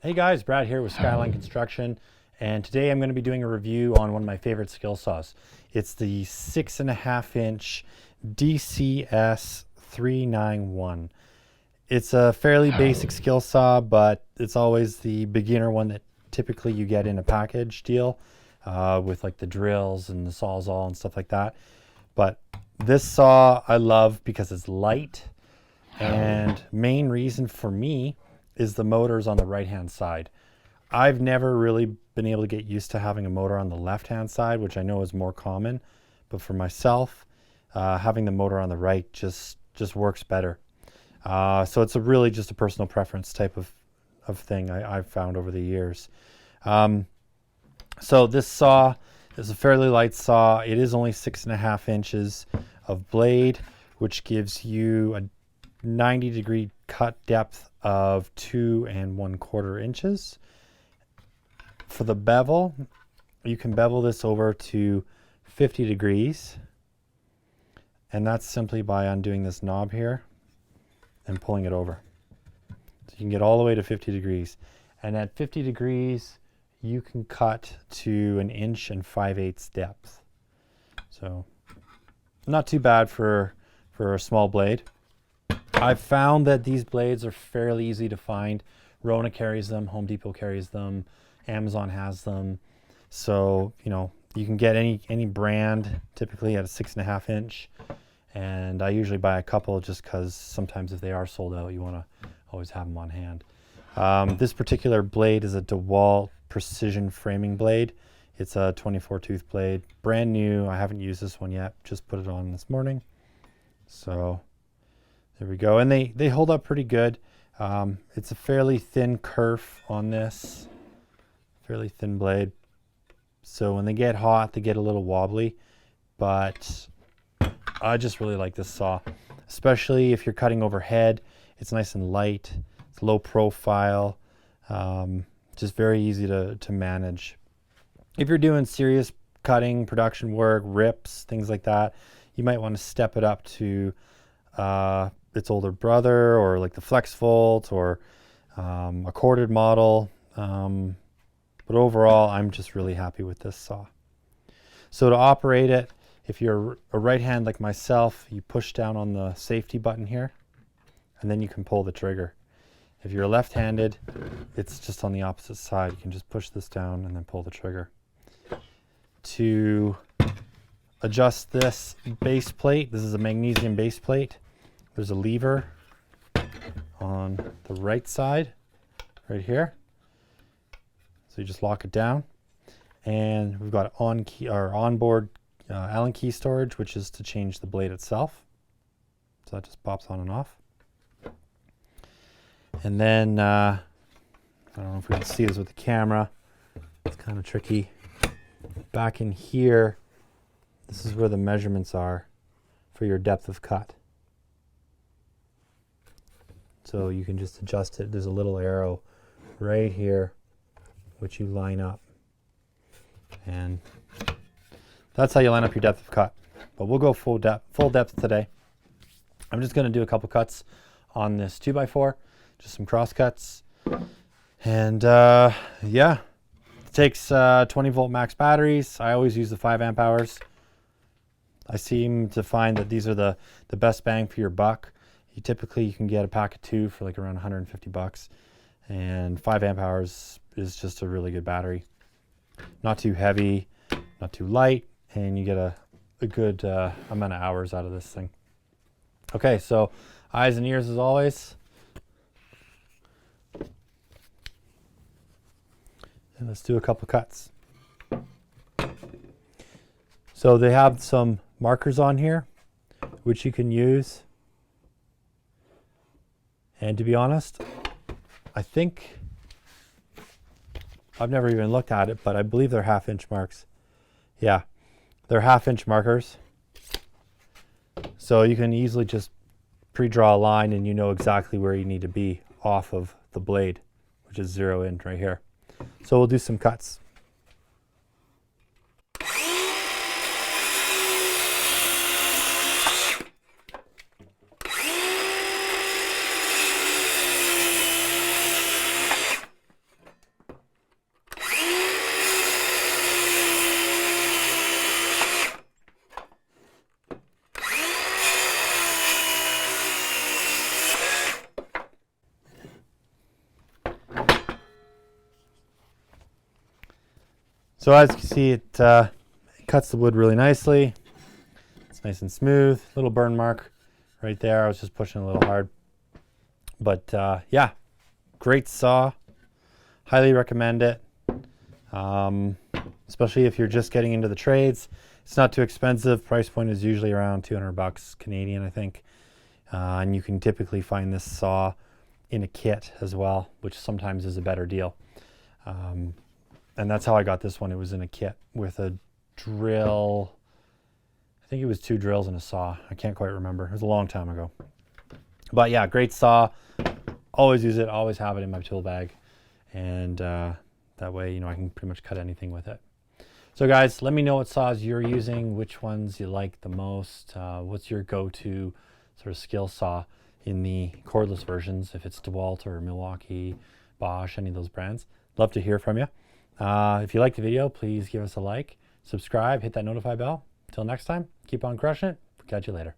Hey guys, Brad here with Skyline Construction, and today I'm going to be doing a review on one of my favorite skill saws. It's the 6.5-inch DCS391. It's a fairly basic skill saw, but it's always the beginner one that typically you get in a package deal with like the drills and the sawzall and stuff like that. But this saw I love because it's light, and main reason for me is the motors on the right hand side. I've never really been able to get used to having a motor on the left hand side, which I know is more common, but for myself, having the motor on the right just works better. So it's really just a personal preference type of thing I've found over the years. So this saw is a fairly light saw. It is only 6.5 inches of blade, which gives you a 90-degree cut depth of 2 1/4 inches. For the bevel, you can bevel this over to 50 degrees, and that's simply by undoing this knob here and pulling it over. So you can get all the way to 50 degrees, and at 50 degrees you can cut to 1 5/8 inches depth. So not too bad for a small blade. I've found that these blades are fairly easy to find. Rona carries them, Home Depot carries them, Amazon has them. So, you know, you can get any brand typically at a 6.5 inch. And I usually buy a couple just because sometimes if they are sold out, you want to always have them on hand. This particular blade is a Dewalt precision framing blade. It's a 24 tooth blade, brand new. I haven't used this one yet, just put it on this morning. So there we go, and they hold up pretty good. It's a fairly thin kerf on this, fairly thin blade. So when they get hot, they get a little wobbly, but I just really like this saw, especially if you're cutting overhead. It's nice and light, it's low profile, just very easy to manage. If you're doing serious cutting, production work, rips, things like that, you might want to step it up to its older brother, or like the Flex Volt, or a corded model. But overall, I'm just really happy with this saw. So to operate it, if you're a right hand like myself, you push down on the safety button here, and then you can pull the trigger. If you're left-handed, it's just on the opposite side. You can just push this down and then pull the trigger. To adjust this base plate, this is a magnesium base plate. There's a lever on the right side, right here. So you just lock it down, and we've got onboard Allen key storage, which is to change the blade itself. So that just pops on and off. And then I don't know if we can see this with the camera. It's kind of tricky. Back in here, this is where the measurements are for your depth of cut. So you can just adjust it. There's a little arrow right here, which you line up. And that's how you line up your depth of cut. But we'll go full depth today. I'm just going to do a couple cuts on this 2x4, just some cross cuts. And yeah, it takes 20 volt max batteries. I always use the 5 amp hours. I seem to find that these are the best bang for your buck. You can get a pack of 2 for like around 150 bucks, and 5 amp hours is just a really good battery. Not too heavy, not too light, and you get a good amount of hours out of this thing. Okay, so eyes and ears as always. And let's do a couple cuts. So they have some markers on here, which you can use. And to be honest, I think, I've never even looked at it, but I believe they're 1/2 inch marks. Yeah, they're 1/2 inch markers. So you can easily just pre-draw a line, and you know exactly where you need to be off of the blade, which is 0 in right here. So we'll do some cuts. So as you can see, it cuts the wood really nicely. It's nice and smooth. Little burn mark right there. I was just pushing a little hard. But yeah, great saw. Highly recommend it. Especially if you're just getting into the trades. It's not too expensive. Price point is usually around 200 bucks Canadian, I think. And you can typically find this saw in a kit as well, which sometimes is a better deal. And that's how I got this one. It was in a kit with a drill. I think it was 2 drills and a saw. I can't quite remember. It was a long time ago. But yeah, great saw. Always use it. Always have it in my tool bag. And that way, you know, I can pretty much cut anything with it. So guys, let me know what saws you're using, which ones you like the most. What's your go-to sort of skill saw in the cordless versions, if it's Dewalt or Milwaukee, Bosch, any of those brands. Love to hear from you. If you liked the video, please give us a like, subscribe, hit that notify bell. Until next time, keep on crushing it. We'll catch you later.